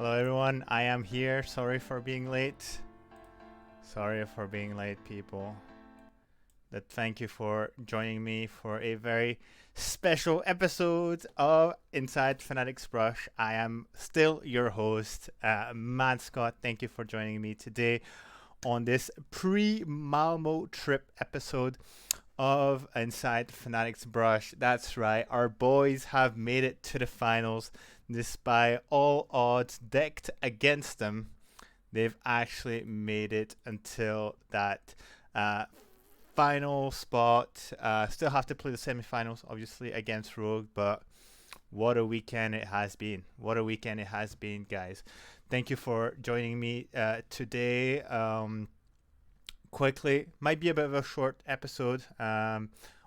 Hello everyone, I am here. Sorry for being late. Sorry for being late, people. But thank you for joining me for a very special episode of Inside Fnatic's Brush. I am still your host, Matt Scott. Thank you for joining me today on this pre-Malmö trip episode of Inside Fnatic's Brush. That's right, our boys have made it to the finals despite all odds decked against them. They've actually made it until that uh, final spot. Still have to play the semifinals, obviously, against Rogue, but what a weekend it has been. What a weekend it has been, guys. Thank you for joining me today. Quickly, might be a bit of a short episode,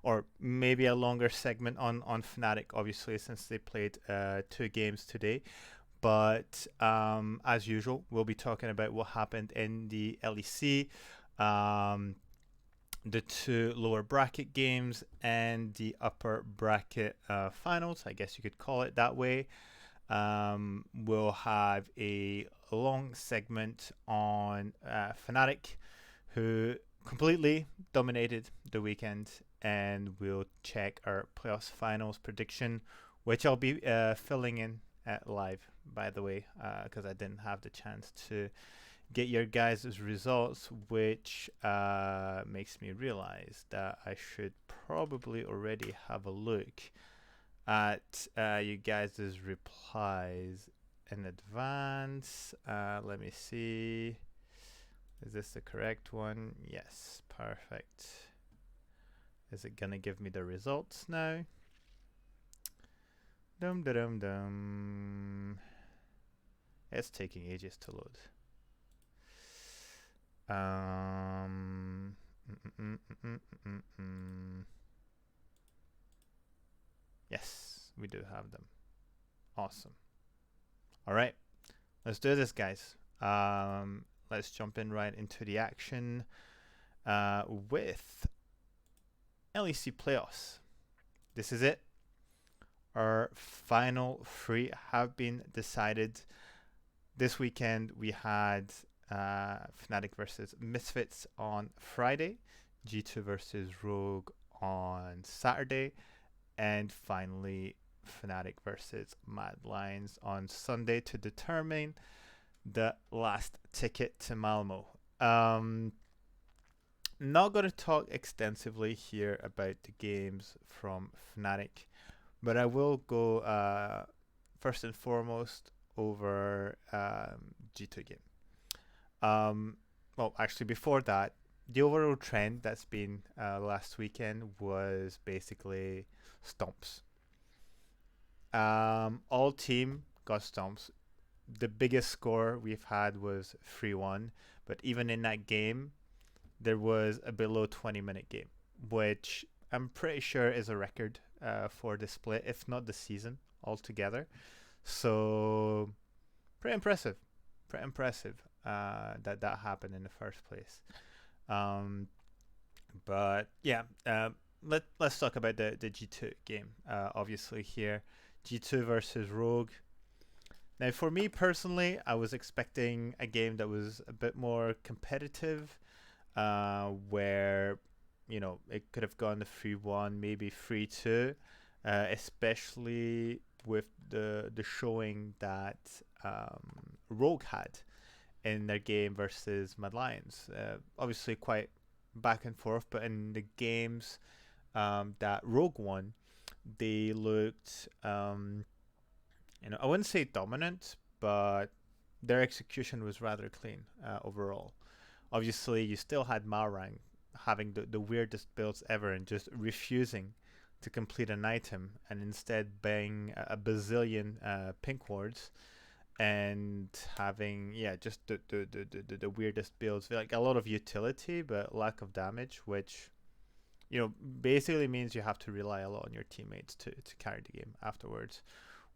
or maybe a longer segment on Fnatic, obviously, since they played 2 games today. But as usual, we'll be talking about what happened in the LEC, the 2 lower bracket games, and the upper bracket finals. I guess you could call it that way. We'll have a long segment on Fnatic, who completely dominated the weekend, and we'll check our playoffs finals prediction, which I'll be filling in live, by the way, because I didn't have the chance to get your guys' results, which makes me realize that I should probably already have a look at you guys' replies in advance. Let me see. Is this the correct one? Yes, perfect. Is it gonna give me the results now? Dum dum dum. It's taking ages to load. Yes, we do have them. Awesome. All right, let's do this, guys. Let's jump in right into the action with LEC Playoffs. This is it. Our final 3 have been decided. This weekend we had Fnatic versus Misfits on Friday, G2 versus Rogue on Saturday, and finally Fnatic versus Mad Lions on Sunday to determine the last ticket to Malmö. Not going to talk extensively here about the games from Fnatic, but I will go first and foremost over G2 game. Well, actually, before that, the overall trend that's been last weekend was basically stomps. All team got stomps. The biggest score we've had was 3-1, but even in that game, there was a below 20-minute game, which I'm pretty sure is a record for the split, if not the season altogether. So pretty impressive. Pretty impressive that happened in the first place. But yeah, let's talk about the G2 game. Obviously here, G2 versus Rogue. Now, for me personally, I was expecting a game that was a bit more competitive, where it could have gone to 3-1, maybe 3-2, especially with the showing that Rogue had in their game versus Mad Lions. Obviously, quite back and forth, but in the games that Rogue won, they looked, I wouldn't say dominant, but their execution was rather clean overall. Obviously, you still had Malrang having the weirdest builds ever and just refusing to complete an item and instead bang a bazillion pink wards and having just the weirdest builds, like a lot of utility but lack of damage, which basically means you have to rely a lot on your teammates to carry the game afterwards,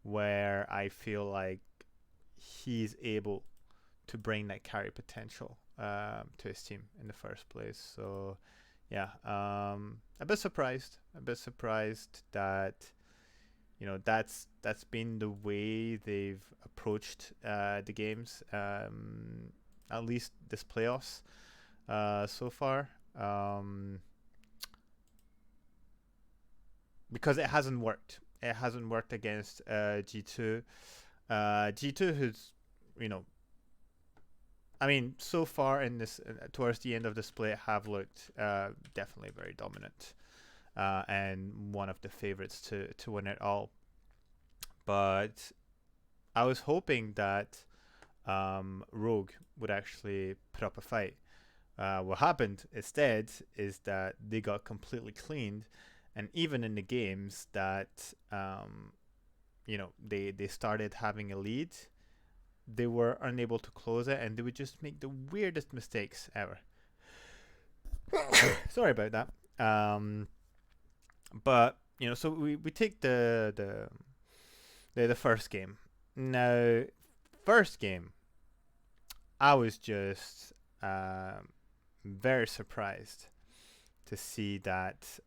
where I feel like he's able to bring that carry potential to his team in the first place. So yeah, a bit surprised that that's been the way they've approached the games, at least this playoffs so far. Because it hasn't worked. It hasn't worked against G2. G2 who's, you know, I mean, so far in this, towards the end of the split, have looked definitely very dominant, and one of the favorites to win it all. But I was hoping that Rogue would actually put up a fight. What happened instead is that they got completely cleaned, and even in the games that they started having a lead, they were unable to close it, and they would just make the weirdest mistakes ever. Sorry about that. But so we take the first game. Now, first game, I was just very surprised to see that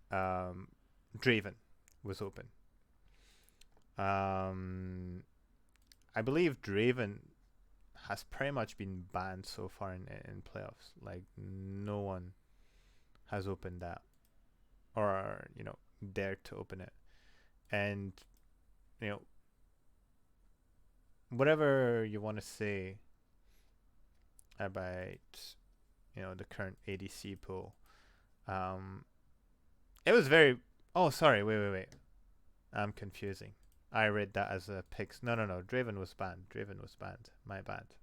Draven was open. I believe Draven has pretty much been banned so far in playoffs. Like, no one has opened that, or dared to open it. And you know whatever you want to say about the current ADC pool, it was very. Oh, sorry. Wait. I'm confusing. I read that as a picks. No. Draven was banned. My bad.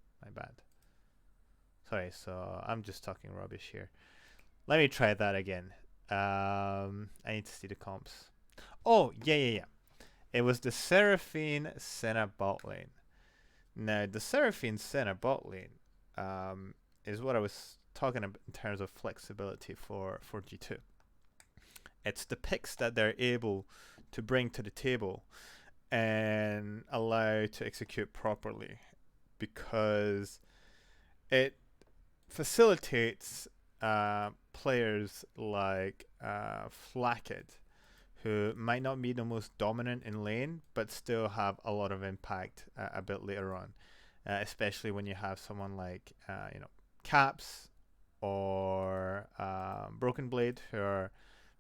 Sorry. So I'm just talking rubbish here. Let me try that again. I need to see the comps. Oh, yeah. It was the Seraphine Senna bot lane. Now, the Seraphine Senna bot lane is what I was talking about in terms of flexibility for G2. It's the picks that they're able to bring to the table and allow to execute properly, because it facilitates players like Fnatic, who might not be the most dominant in lane, but still have a lot of impact a bit later on, especially when you have someone like Caps or Broken Blade, who are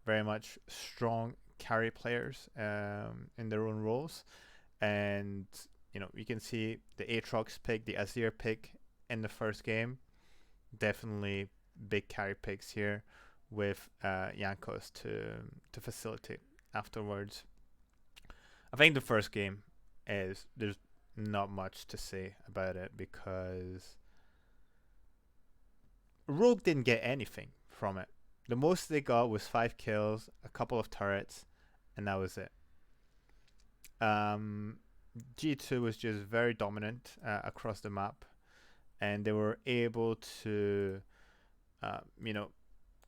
very much strong carry players in their own roles. And you can see the Aatrox pick, the Azir pick in the first game, definitely big carry picks here, with Jankos to facilitate afterwards. I think the first game there's not much to say about it, because Rogue didn't get anything from it. The most they got was 5 kills, a couple of turrets, and that was it. G2 was just very dominant across the map, and they were able to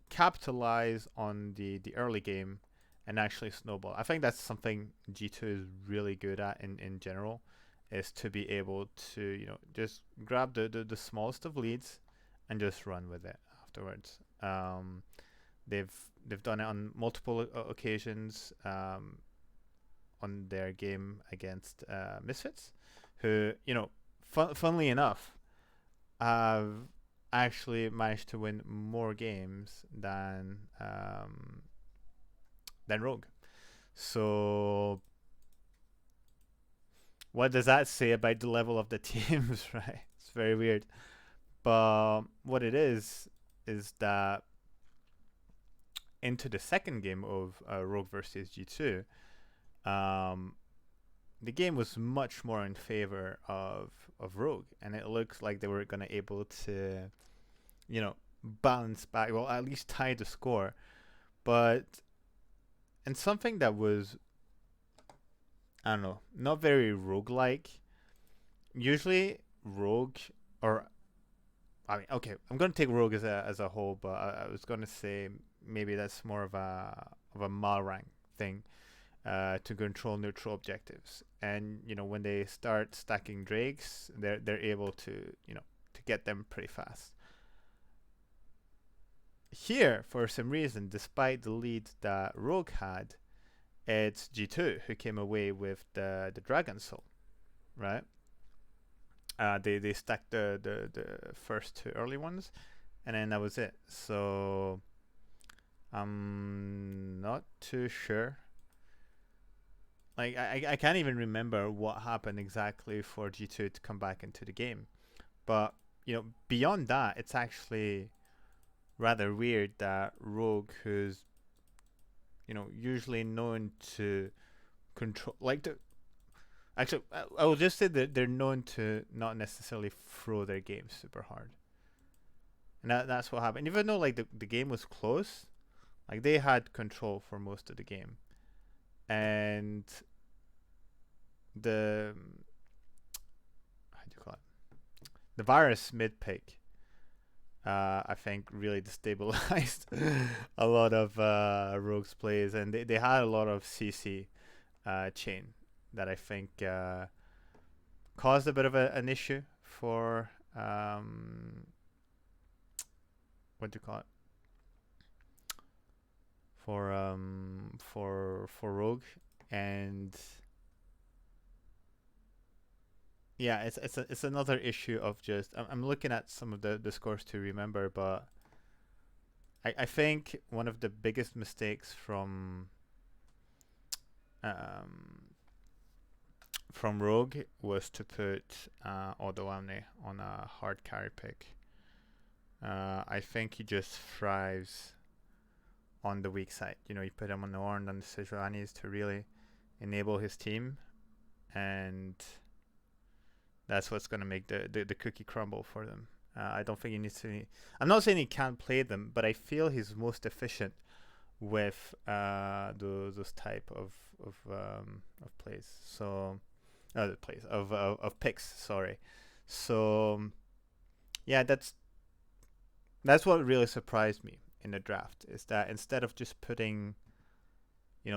capitalize on the early game and actually snowball. I think that's something G2 is really good at in general, is to be able to just grab the smallest of leads and just run with it afterwards. They've done it on multiple occasions on their game against Misfits, who funnily enough have actually managed to win more games than Rogue. So what does that say about the level of the teams, right? It's very weird. But what it is that into the second game of Rogue versus G2, the game was much more in favor of Rogue, and it looks like they were going to able to balance back, well, at least tie the score. But and something that was, I don't know, not very roguelike. Usually Rogue, or I mean, okay, I'm gonna take Rogue as a whole, but I was gonna say maybe that's more of a Malrang thing, to control neutral objectives. And when they start stacking Drakes, they're able to to get them pretty fast. Here, for some reason, despite the lead that Rogue had, it's G2 who came away with the Dragon Soul, right? They stacked the first two early ones, and then that was it. So I'm not too sure. Like I can't even remember what happened exactly for G2 to come back into the game. But beyond that, it's actually rather weird that Rogue, who's usually known to control, like actually, I will just say that they're known to not necessarily throw their game super hard, and that's what happened. Even though like the game was close, like they had control for most of the game, and the how do you call it? The virus mid pick, I think really destabilized a lot of Rogue's plays, and they had a lot of CC chain that I think caused a bit of an issue for what do you call it? For Rogue, and yeah, it's another issue of just I'm looking at some of the scores to remember, but I think one of the biggest mistakes from Rogue was to put Odoamne on a hard carry pick. I think he just thrives on the weak side. You put him on the Ornn and the Sejuanis to really enable his team, and that's what's going to make the cookie crumble for them. I don't think he needs to. I'm not saying he can't play them, but I feel he's most efficient with those type of plays. So plays of picks. Sorry. So yeah, that's what really surprised me in the draft, is that instead of just putting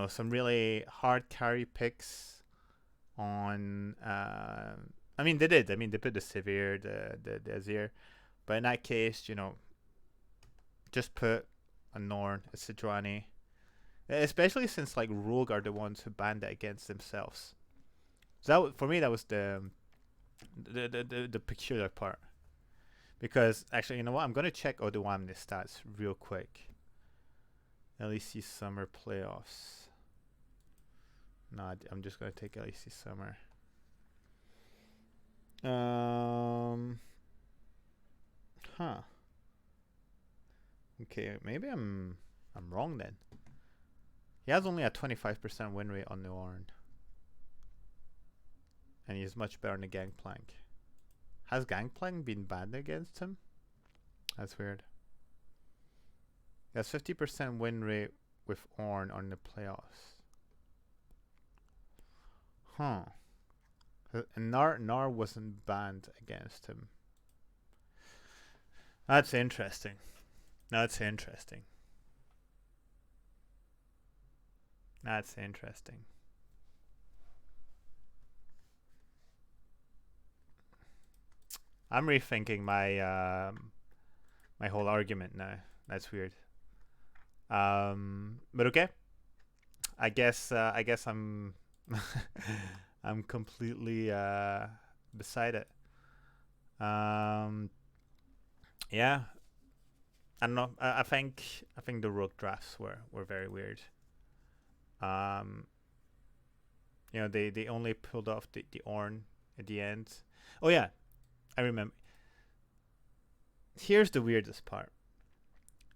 some really hard carry picks on I mean they did. I mean they put the Severe, the Azir, but in that case, just put a Norn, a Sejuani, especially since like Rogue are the ones who banned it against themselves. So for me that was the peculiar part. Because actually, you know what? I'm gonna check Odoamne's stats real quick. LEC Summer Playoffs. No, I'm just gonna take LEC Summer. Huh. Okay, maybe I'm wrong then. He has only a 25% win rate on the Ornn, and he's much better on the Gangplank. Has Gangplank been banned against him? That's weird. He has 50% win rate with Ornn on the playoffs. Huh. And Nar wasn't banned against him. That's interesting. That's interesting. That's interesting. I'm rethinking my my whole argument now. That's weird. But okay. I guess I'm I'm completely beside it. Yeah. I don't know. I think the Rogue drafts were very weird. They only pulled off the Ornn at the end. Oh yeah, I remember. Here's the weirdest part,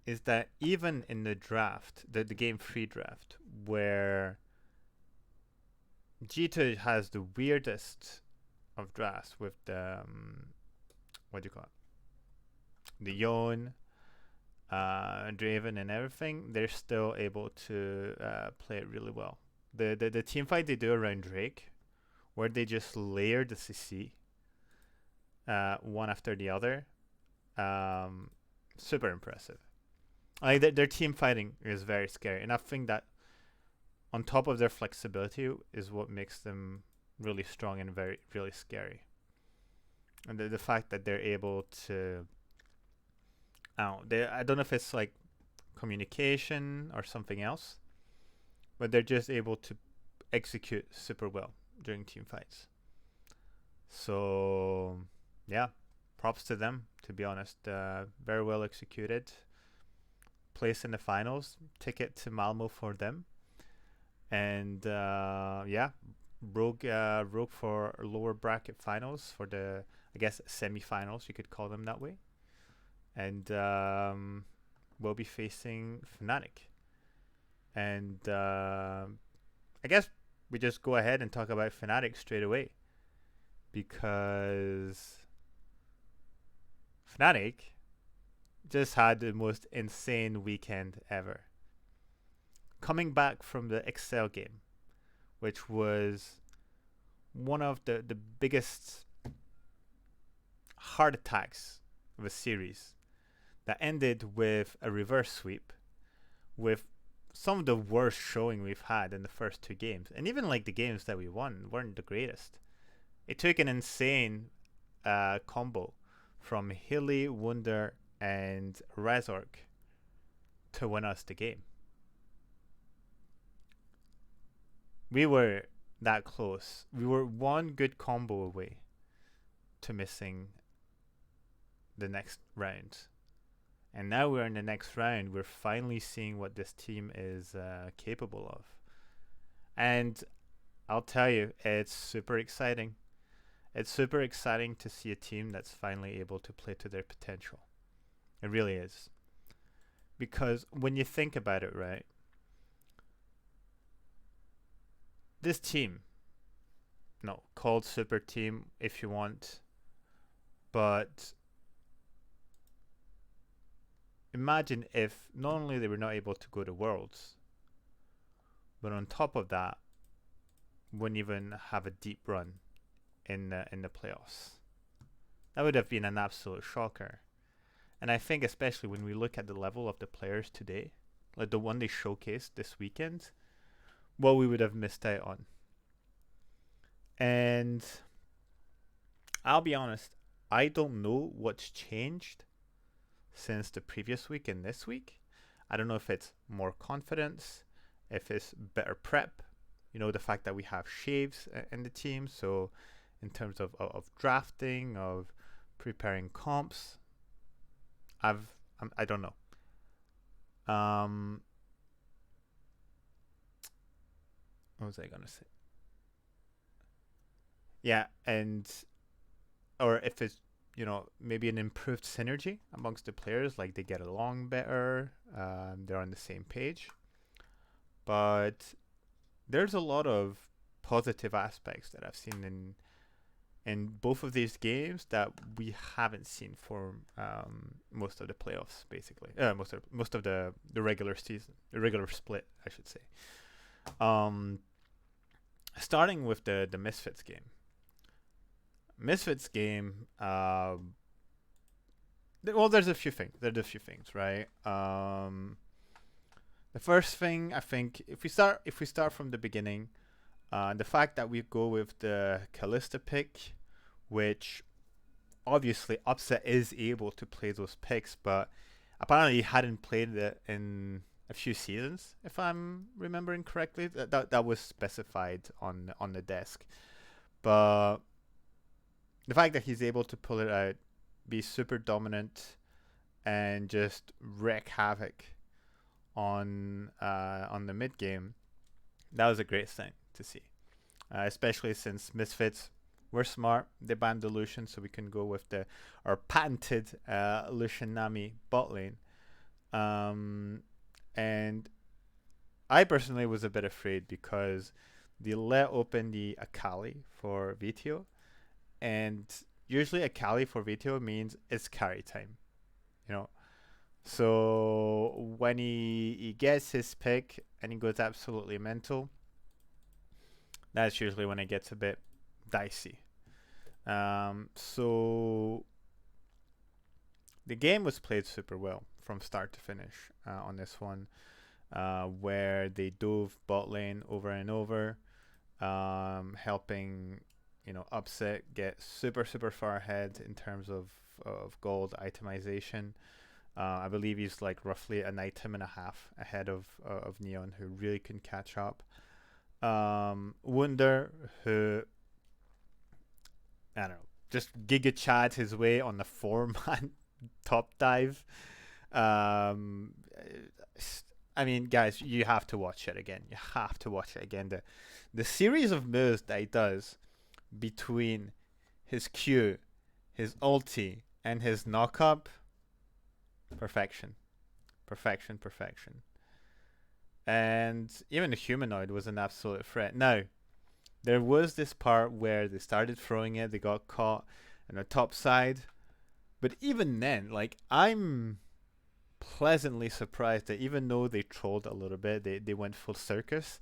is that even in the draft, the game 3 draft, where G2 has the weirdest of drafts with the what do you call it? The Yone, Draven and everything, they're still able to play it really well. The team fight they do around Drake, where they just layer the CC one after the other, super impressive. Like their team fighting is very scary, and I think that on top of their flexibility is what makes them really strong and very really scary. And the fact that they're able to, I don't know if it's like communication or something else, but they're just able to execute super well during team fights. So yeah, props to them. To be honest, very well executed. Place in the finals, ticket to Malmö for them, and yeah, Rogue for lower bracket finals for the, I guess, semi-finals, you could call them that way, and we'll be facing Fnatic, and I guess we just go ahead and talk about Fnatic straight away, because Fnatic just had the most insane weekend ever. Coming back from the Excel game, which was one of the biggest heart attacks of a series that ended with a reverse sweep, with some of the worst showing we've had in the first two games. And even like the games that we won weren't the greatest. It took an insane combo from Hilly, Wunder, and Razork to win us the game. We were that close. We were one good combo away to missing the next round. And now we're in the next round. We're finally seeing what this team is capable of. And I'll tell you, it's super exciting. It's super exciting to see a team that's finally able to play to their potential. It really is. Because when you think about it, right, this team, no, called Super Team if you want, but imagine if not only they were not able to go to Worlds, but on top of that, wouldn't even have a deep run in the playoffs. That would have been an absolute shocker. And I think especially when we look at the level of the players today, like the one they showcased this weekend, what we would have missed out on. And I'll be honest, I don't know what's changed since the previous week and this week. I don't know if it's more confidence, if it's better prep, the fact that we have Shaves in the team. So in terms of drafting, of preparing comps, I don't know. What was I gonna say? Yeah, and or if it's maybe an improved synergy amongst the players, like they get along better, they're on the same page. But there's a lot of positive aspects that I've seen in both of these games that we haven't seen for most of the playoffs, basically. Most of the regular season, the regular split, I should say. Starting with the Misfits game. Misfits game. Well, there's a few things. Right? The first thing, I think, if we start from the beginning, the fact that we go with the Kalista pick, which obviously Upset is able to play those picks, but apparently he hadn't played it in a few seasons, if I'm remembering correctly. That was specified on the desk. But the fact that he's able to pull it out, be super dominant, and just wreak havoc on the mid game, that was a great thing to see. Especially since Misfits were smart, they banned the Lucian, so we can go with our patented Lucian Nami bot lane. And I personally was a bit afraid because they let open the Akali for Vito, and usually Akali for Vito means it's carry time, So when he gets his pick and he goes absolutely mental, that's usually when it gets a bit dicey. So the game was played super well from start to finish on this one, where they dove bot lane over and over, helping Upset get super far ahead in terms of gold itemization. I believe he's like roughly an item and a half ahead of Neon, who really can catch up. Wunder, who I don't know, just Giga Chad his way on the 4-man top dive. Um, I mean, guys, you have to watch it again. You have to watch it again. The series of moves that he does between his Q, his ulti, and his knock up, perfection, perfection, perfection. And even the humanoid was an absolute threat. Now, there was this part where they started throwing it, they got caught on the top side. But even then, like, I'm pleasantly surprised that even though they trolled a little bit, they went full circus,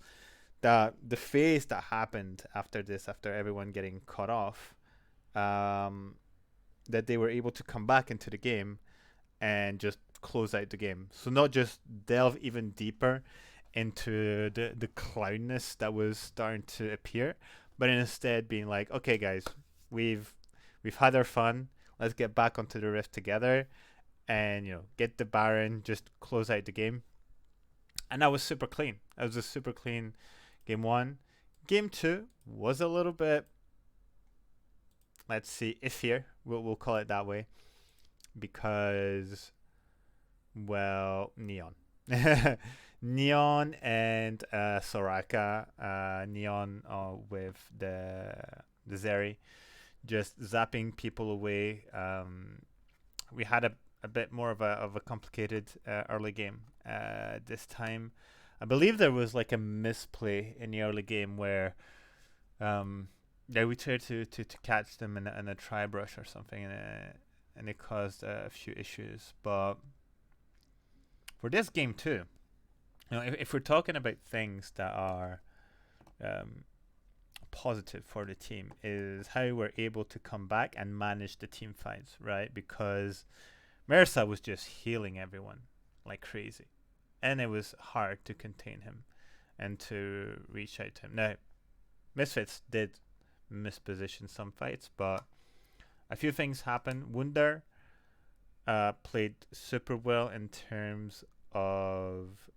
that the phase that happened after this, after everyone getting cut off, that they were able to come back into the game and just close out the game. So not just delve even deeper into the clownness that was starting to appear, but instead being like, okay, guys, we've had our fun. Let's get back onto the rift together, and get the Baron, just close out the game. And that was super clean. That was a super clean game one. Game two was a little bit, let's see, iffier. We'll call it that way, because, well, Neon. Neon and Soraka. Neon with the Zeri, just zapping people away. We had a bit more of a complicated early game this time. I believe there was like a misplay in the early game where we tried to catch them in a try brush or something, and it caused a few issues. But for this game too, if we're talking about things that are positive for the team, is how we're able to come back and manage the team fights, right? Because Mersa was just healing everyone like crazy, and it was hard to contain him and to reach out to him. Now, Misfits did misposition some fights, but a few things happened. Wunder played super well in terms of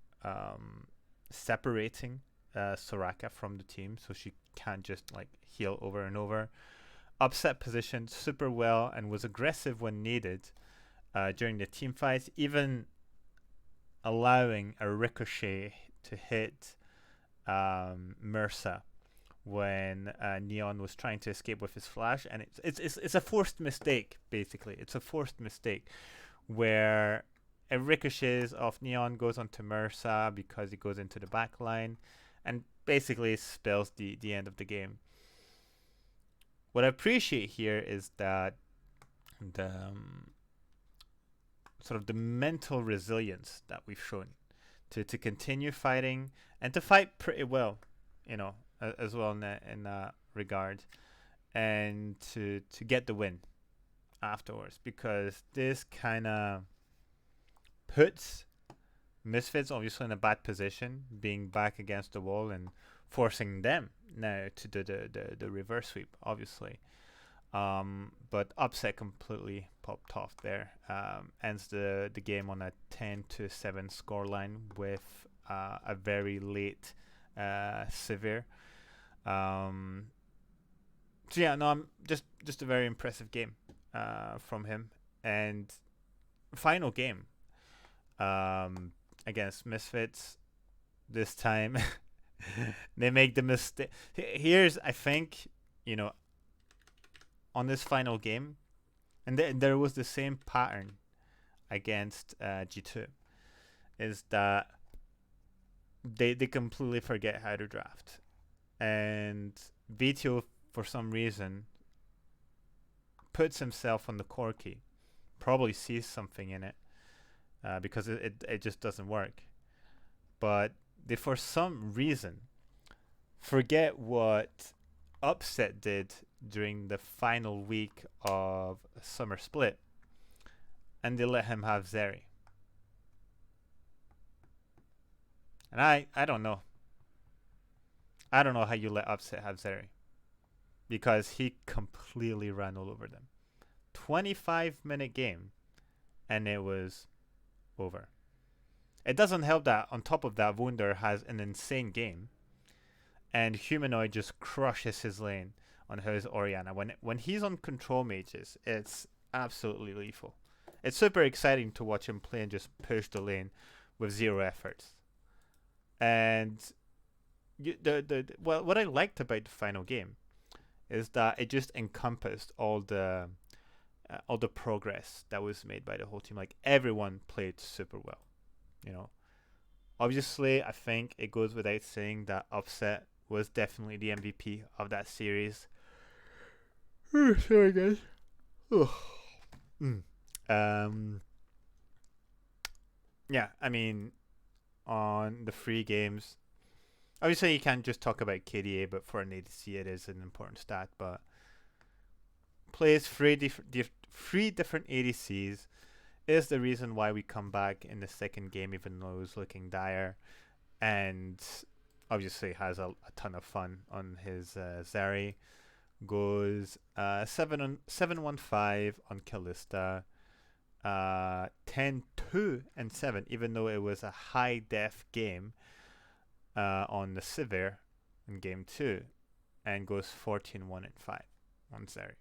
separating Soraka from the team, so she can't just like heal over and over. Upset positioned super well and was aggressive when needed during the team fights, even allowing a ricochet to hit Mersa when Neon was trying to escape with his flash, and it's a forced mistake. Basically, it's a forced mistake where a ricochets off Neon, goes onto Mersa because he goes into the back line, and basically spells the end of the game. What I appreciate here is that the sort of the mental resilience that we've shown to continue fighting and to fight pretty well, as well in that regard, and to get the win afterwards, because this kind of puts Misfits obviously in a bad position, being back against the wall and forcing them now to do the reverse sweep, obviously. But Upset completely popped off there. Ends the game on a 10-7 scoreline with a very late Severe. So yeah, no, I'm just a very impressive game from him. And final game against Misfits this time. They make the mistake. Here's, I think, on this final game, and there was the same pattern against G2, is that they completely forget how to draft, and VTO for some reason puts himself on the core key, probably sees something in it, because it just doesn't work, but they for some reason forget what Upset did during the final week of Summer Split, and they let him have Zeri. And I don't know. I don't know how you let Upset have Zeri, because he completely ran all over them. 25-minute game, and it was over. It doesn't help that on top of that, Wunder has an insane game, and Humanoid just crushes his lane on his Orianna. When he's on control mages, it's absolutely lethal. It's super exciting to watch him play and just push the lane with zero efforts. And what I liked about the final game is that it just encompassed all the progress that was made by the whole team. Like, everyone played super well, you know. Obviously, I think it goes without saying that Upset was definitely the MVP of that series. Sorry, guys. Yeah, I mean, on the free games, obviously you can't just talk about KDA, but for an ADC it is an important stat. But plays three different ADCs is the reason why we come back in the second game, even though it was looking dire, and obviously has a ton of fun on his Zeri. Goes 7-1-5 on Kalista, 10-2 and 7, even though it was a high def game on the Sivir in game 2, and goes 14-1 and 5 on Zeri.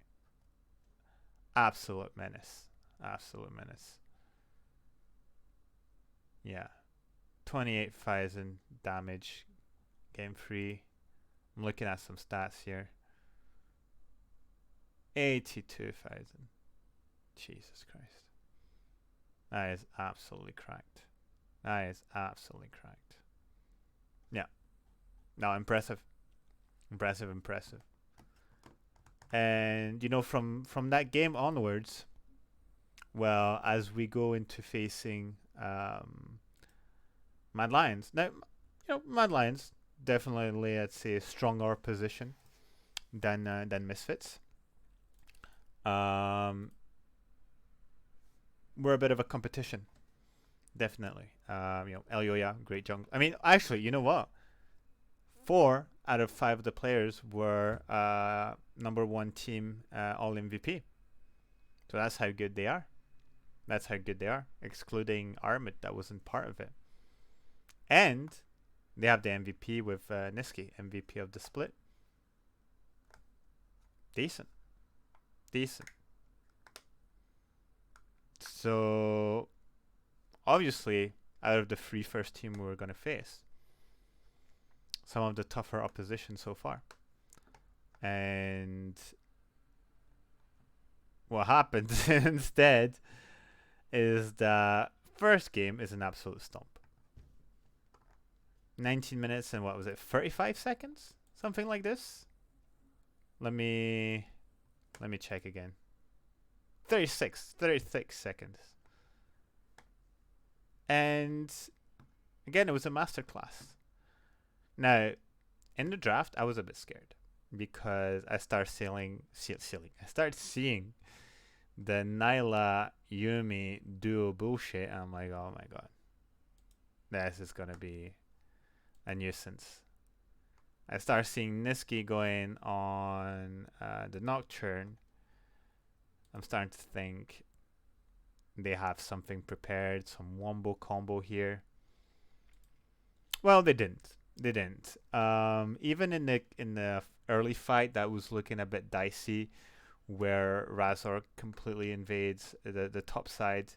Absolute menace. Yeah, 28,000 damage game 3. I'm looking at some stats here. 82,000. Jesus Christ. That is absolutely cracked. Yeah. No, impressive. And, you know, from that game onwards, well, as we go into facing Mad Lions. Now, you know, Mad Lions definitely, I'd say, a stronger position than Misfits. We're a bit of a competition, definitely. You know, Elioya, great jungle. I mean, actually, you know what? 4 out of 5 of the players were number 1 team all MVP. So that's how good they are. Excluding Armit, that wasn't part of it. And they have the MVP with Niski, MVP of the split. Decent. So, obviously, out of the 3 first team we were going to face, some of the tougher opposition so far. And what happened instead is the first game is an absolute stomp. 19 minutes and what was it, 35 seconds? Something like this? Let me check again. 36 seconds. And again, it was a masterclass. Now, in the draft, I was a bit scared because I started seeing the Nyla Yumi duo bullshit, and I'm like, oh my god, this is gonna be a nuisance. I started seeing Niski going on the Nocturne. I'm starting to think they have something prepared, some wombo combo here. Well, they didn't. Even in the early fight, that was looking a bit dicey, where Razork completely invades the top side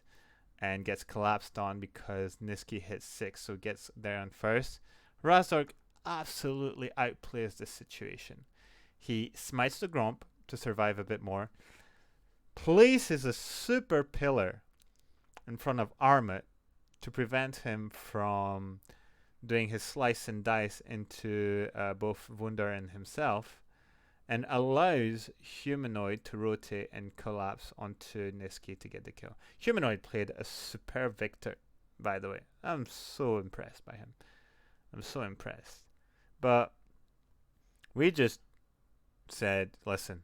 and gets collapsed on because Niski hits 6, so gets there on first. Razork absolutely outplays the situation. He smites the Gromp to survive a bit more, places a super pillar in front of Armut to prevent him from doing his slice and dice into both Wunder and himself, and allows Humanoid to rotate and collapse onto Niski to get the kill. Humanoid played a superb Victor, by the way. I'm so impressed by him. But we just said, listen,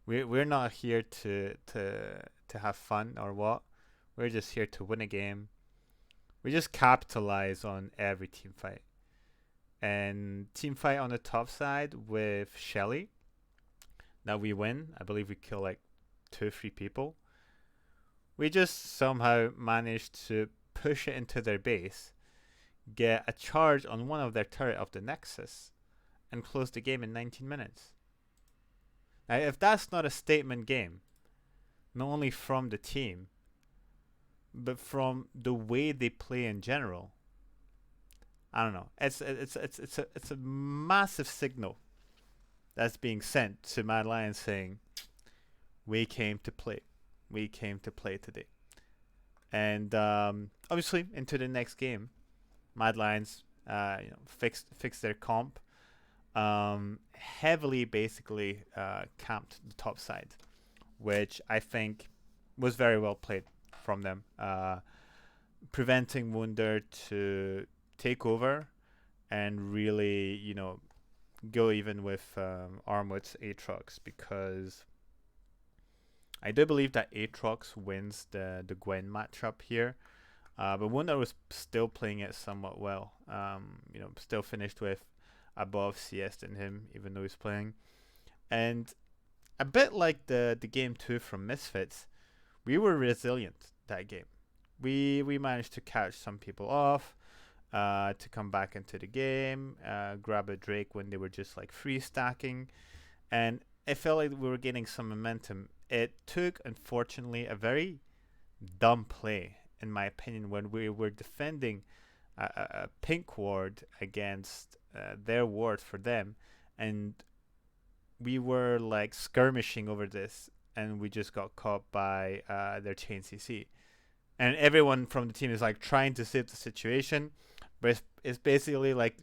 we're not here to have fun or what. We're just here to win a game. We just capitalize on every team fight. And team fight on the top side with Shelly, that we win. I believe we kill like 2-3 people. We just somehow managed to push it into their base, get a charge on one of their turret of the Nexus, and close the game in 19 minutes. Now, if that's not a statement game, not only from the team, but from the way they play in general, I don't know. It's a massive signal that's being sent to Mad Lions saying, "We came to play. We came to play today." And obviously, into the next game, Mad Lions, fixed their comp, heavily basically camped the top side, which I think was very well played from them, preventing Wunder to take over and really, go even with Armwood's Aatrox, because I do believe that Aatrox wins the Gwen matchup here. But Wunder was still playing it somewhat well. Still finished with above CS than him, even though he's playing. And a bit like the game 2 from Misfits, we were resilient that game. We managed to catch some people off, to come back into the game, grab a Drake when they were just like free stacking, and it felt like we were getting some momentum. It took, unfortunately, a very dumb play, in my opinion, when we were defending a pink ward against their ward for them, and we were like skirmishing over this, and we just got caught by their chain CC. And everyone from the team is like trying to save the situation, but it's basically like,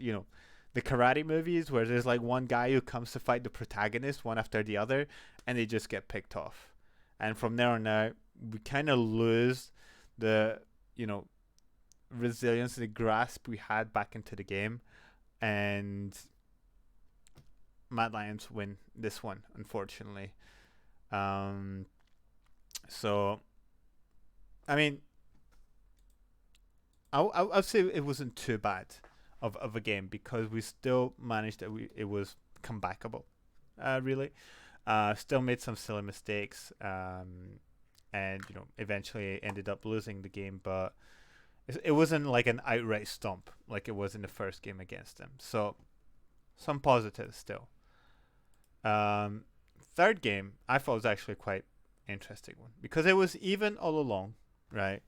the karate movies where there's like one guy who comes to fight the protagonist one after the other, and they just get picked off. And from there on out, we kind of lose the, resilience, the grasp we had back into the game, and Mad Lions win this one, unfortunately. So, I mean, I'll say it wasn't too bad of a game, because we still managed it was comebackable, really. Still made some silly mistakes, and eventually ended up losing the game, but it wasn't like an outright stomp like it was in the first game against them. So some positives still. Third game I thought was actually quite interesting one, because it was even all along, right?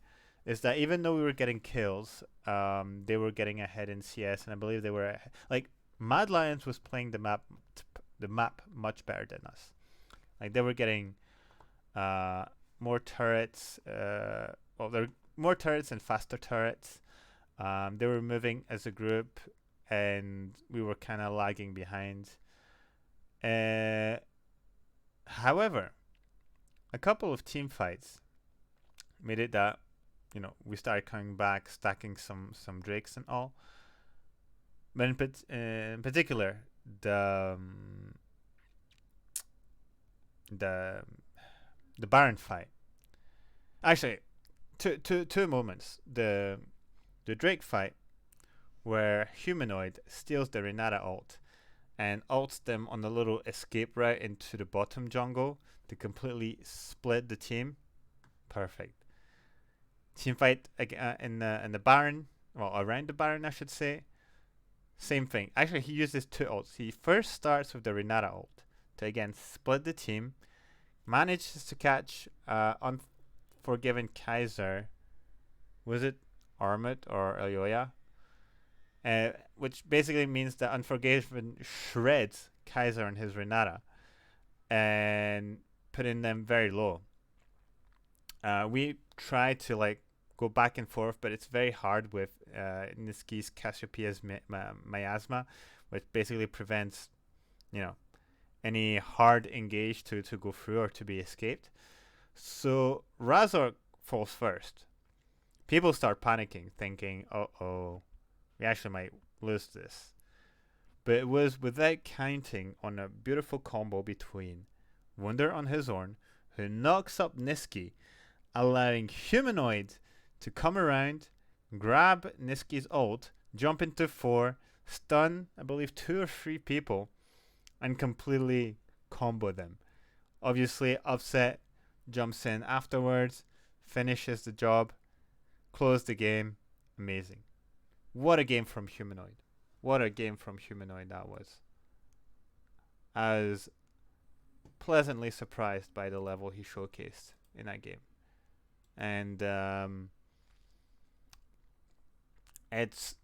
Is that even though we were getting kills, they were getting ahead in CS, and I believe they were like Mad Lions was playing the map much better than us. Like they were getting more turrets. They're more turrets and faster turrets. They were moving as a group, and we were kind of lagging behind. However, a couple of team fights made it that we started coming back, stacking some Drakes and all. But in particular, the Baron fight. Actually, two moments. The Drake fight, where Humanoid steals the Renata ult and ults them on the little escape route into the bottom jungle to completely split the team. Perfect. Team fight in the Baron, well, around the Baron, I should say. Same thing. Actually, he uses two ults. He first starts with the Renata ult to again split the team, manages to catch Unforgiven Kaiser. Was it Armut or Elyoya? Which basically means that Unforgiven shreds Kaiser and his Renata and putting them very low. We try to go back and forth, but it's very hard with Niski's Cassiopeia's miasma, which basically prevents any hard engage to go through or to be escaped. So Razor falls first. People start panicking, thinking, "Uh-oh, we actually might lose this." But it was without counting on a beautiful combo between Wunder on his own, who knocks up Niski, allowing Humanoid to come around, grab Niski's ult, jump into 4, stun, I believe, 2 or 3 people, and completely combo them. Obviously, Offset jumps in afterwards, finishes the job, close the game. Amazing. What a game from Humanoid. What a game from Humanoid that was. I was pleasantly surprised by the level he showcased in that game. And it's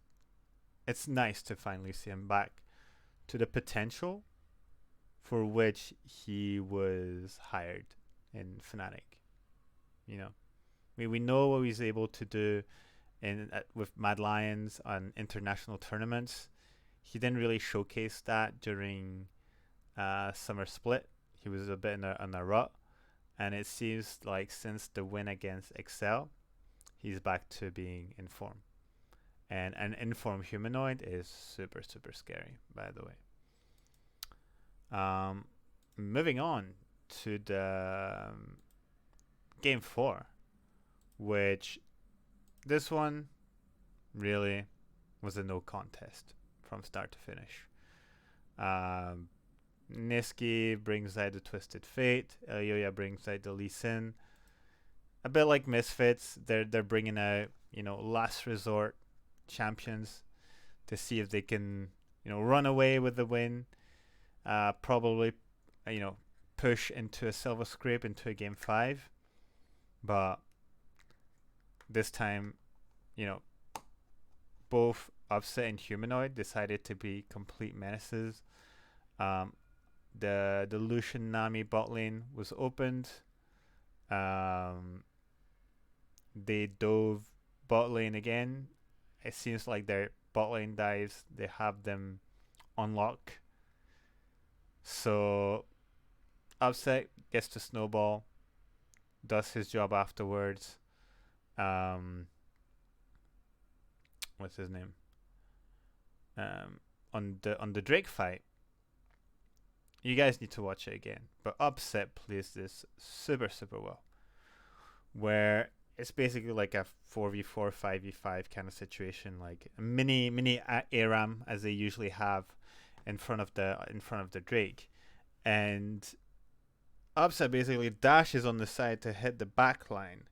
nice to finally see him back to the potential for which he was hired in Fnatic. You know, we know what he's able to do with Mad Lions on international tournaments. He didn't really showcase that during summer split. He was a bit in a rut, and it seems like since the win against Excel, he's back to being in form. And an informed humanoid is super scary, by the way. Moving on to the game 4, which this one really was a no contest from start to finish. Niski brings out the Twisted Fate. Elyoya brings out the Lee Sin. A bit like Misfits, they're bringing out last resort champions to see if they can run away with the win. Probably push into a silver scrape into a game 5, but this time both Upset and Humanoid decided to be complete menaces. The Lucian Nami bot lane was opened. They dove bot lane again. It seems like their bot lane dives, they have them on lock. So Upset gets to snowball, does his job afterwards. What's his name? On the Drake fight, you guys need to watch it again. But Upset plays this super well, where it's basically like a 4v4, 5v5 kind of situation, like a mini ARAM as they usually have in front of the Drake, and Upset basically dashes on the side to hit the back line,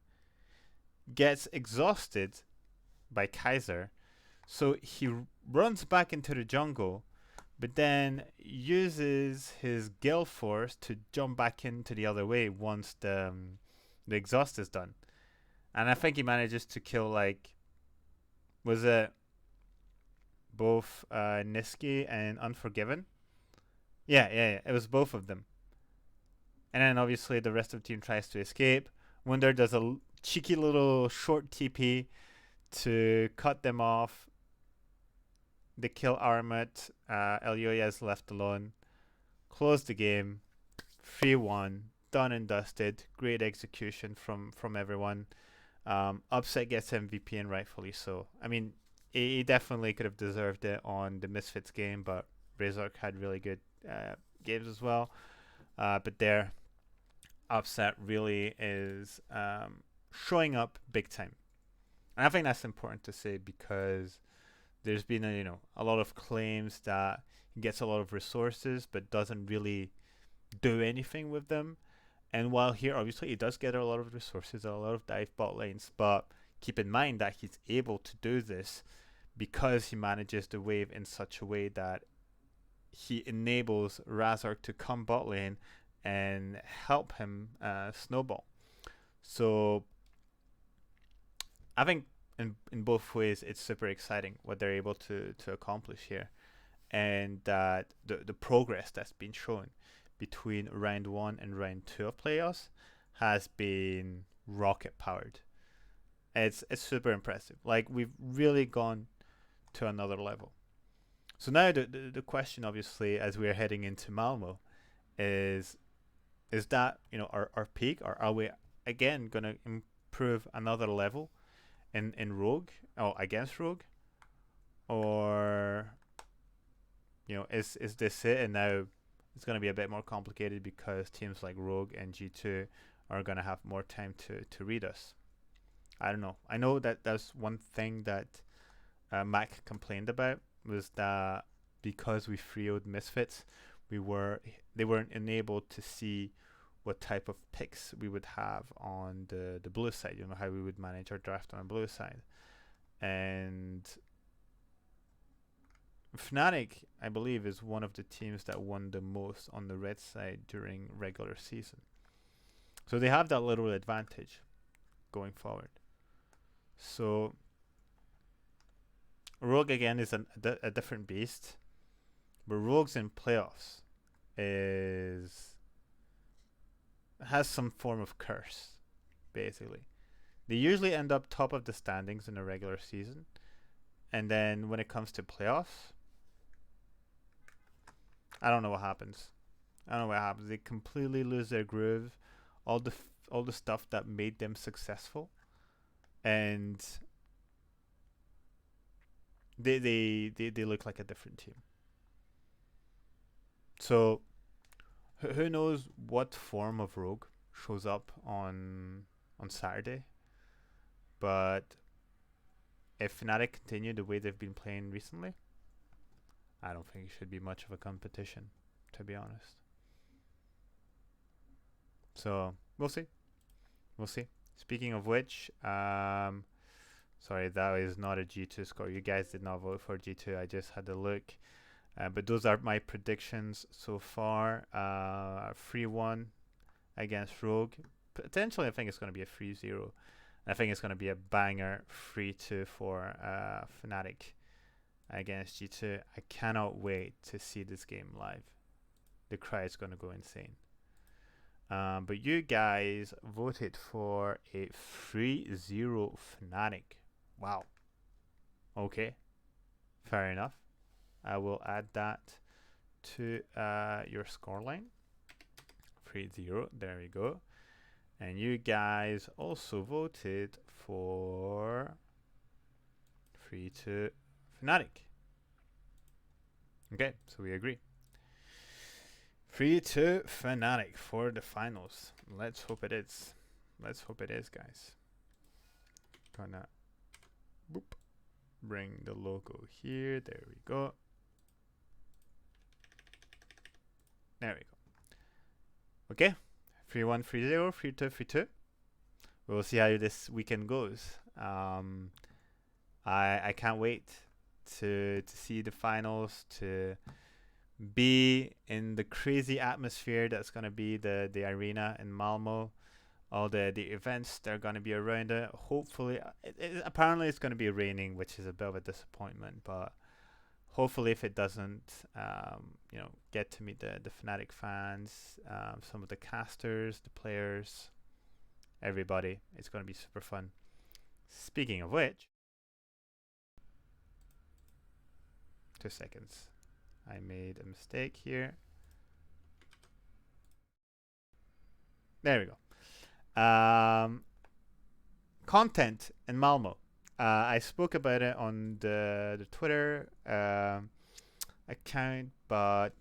gets exhausted by Kaiser, so he runs back into the jungle, but then uses his Gale Force to jump back into the other way once the exhaust is done. And I think he manages to kill, was it both Niski and Unforgiven? Yeah, it was both of them. And then obviously the rest of the team tries to escape. Wunder does a cheeky little short TP to cut them off. They kill Armut. Elyoya is left alone. Close the game. 3-1. Done and dusted. Great execution from everyone. Upset gets MVP, and rightfully so. I mean, he definitely could have deserved it on the Misfits game, but Razork had really good games as well. But there, Upset really is showing up big time. And I think that's important to say because there's been a lot of claims that he gets a lot of resources but doesn't really do anything with them. And while here, obviously, he does get a lot of resources, a lot of dive bot lanes, but keep in mind that he's able to do this because he manages the wave in such a way that he enables Razork to come bot lane and help him snowball. So I think in both ways it's super exciting what they're able to accomplish here, and that the progress that's been shown between round 1 and round 2 of playoffs has been rocket powered. It's super impressive. Like, we've really gone to another level. So now the question, obviously, as we're heading into Malmö, is that our peak, or are we again gonna improve another level in Rogue, against Rogue, or is this it, and now it's going to be a bit more complicated because teams like Rogue and G2 are going to have more time to read us? I don't know. I know that that's one thing that Mac complained about, was that because we freed Misfits, they weren't enabled to see what type of picks we would have on the blue side, how we would manage our draft on the blue side. And Fnatic, I believe, is one of the teams that won the most on the red side during regular season. So they have that little advantage going forward. So Rogue again is a different beast, but Rogues in playoffs has some form of curse, basically. They usually end up top of the standings in a regular season, and then when it comes to playoffs, I don't know what happens. They completely lose their groove, all the stuff that made them successful, and they look like a different team. So who knows what form of Rogue shows up on Saturday, but if Fnatic continue the way they've been playing recently, I don't think it should be much of a competition, to be honest. So we'll see. Speaking of which, sorry, that is not a G2 score. You guys did not vote for G2. I just had a look. But those are my predictions so far. 3-1 against Rogue. Potentially, I think it's going to be a 3-0. I think it's going to be a banger 3-2 for Fnatic against G2. I cannot wait to see this game live. The crowd is going to go insane. But you guys voted for a 3-0 Fnatic. Wow. Okay. Fair enough. I will add that to your scoreline. 3-0. There we go. And you guys also voted for 3-2 Fnatic. Okay, so we agree. 3-2 Fnatic for the finals. Let's hope it is. Guys. Gonna bring the logo here. There we go. There we go. Okay. 3-1, 3-0, 3-2, 3-2. We'll see how this weekend goes. I can't wait to see the finals, to be in the crazy atmosphere that's going to be the arena in Malmö, all the events that are going to be around it. Hopefully, apparently it's going to be raining, which is a bit of a disappointment, but hopefully if it doesn't, get to meet the Fnatic fans, some of the casters, the players, everybody. It's going to be super fun. Speaking of which, 2 seconds. I made a mistake here. There we go. Content in Malmö. I spoke about it on the Twitter account, but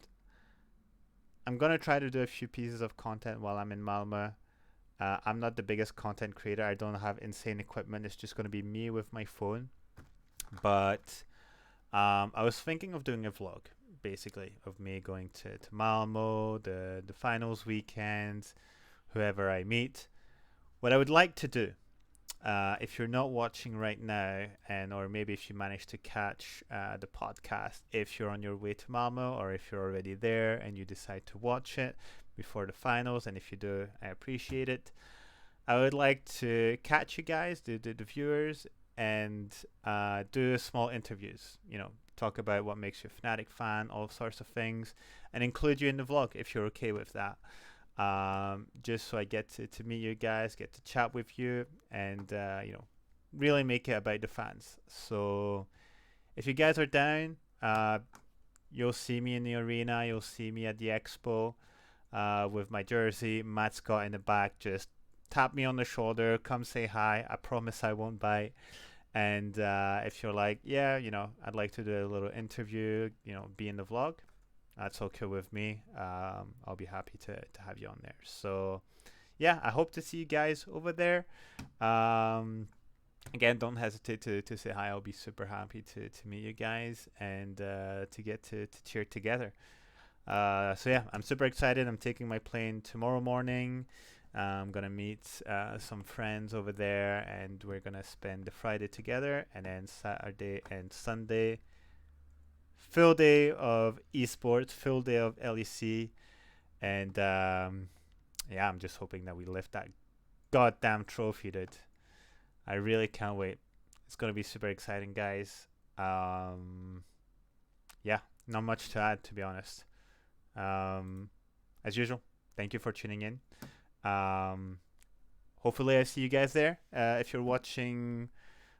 I'm gonna try to do a few pieces of content while I'm in Malmö. I'm not the biggest content creator. I don't have insane equipment. It's just gonna be me with my phone. But I was thinking of doing a vlog, basically, of me going to Malmö, the finals weekend, whoever I meet. What I would like to do, if you're not watching right now, or maybe if you manage to catch the podcast, if you're on your way to Malmö, or if you're already there and you decide to watch it before the finals, and if you do, I appreciate it. I would like to catch you guys, the viewers, and do small interviews, talk about what makes you a Fnatic fan, all sorts of things, and include you in the vlog if you're okay with that. Just so I get to meet you guys, get to chat with you, and really make it about the fans. So if you guys are down, you'll see me in the arena, you'll see me at the expo with my jersey, Matt Scott in the back. Just tap me on the shoulder, come say hi. I promise I won't bite. And if you're like, yeah, I'd like to do a little interview, be in the vlog, that's okay with me. I'll be happy to have you on there. So yeah, I hope to see you guys over there. Again, don't hesitate to say hi. I'll be super happy to meet you guys and to get to cheer together. So yeah, I'm super excited. I'm taking my plane tomorrow morning. I'm gonna meet some friends over there, and we're gonna spend the Friday together, and then Saturday and Sunday, full day of esports, full day of LEC, and yeah, I'm just hoping that we lift that goddamn trophy, dude. I really can't wait. It's gonna be super exciting, guys. Yeah, not much to add, to be honest. As usual, thank you for tuning in. Hopefully, I see you guys there. If you're watching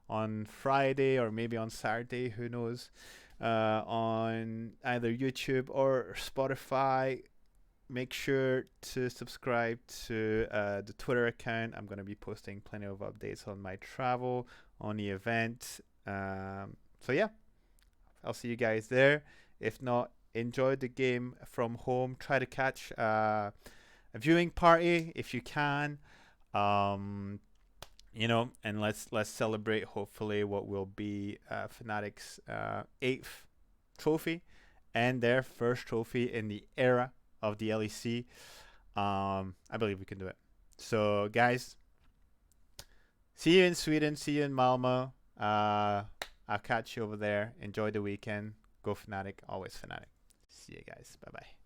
on Friday or maybe on Saturday, who knows, on either YouTube or Spotify, make sure to subscribe to the Twitter account. I'm going to be posting plenty of updates on my travel, on the event. So, yeah, I'll see you guys there. If not, enjoy the game from home. Try to catch a viewing party if you can. And let's celebrate hopefully what will be Fnatic's 8th trophy and their first trophy in the era of the LEC. I believe we can do it. So guys, see you in Sweden, see you in Malmö. I'll catch you over there. Enjoy the weekend. Go Fnatic, always Fnatic. See you guys. Bye bye.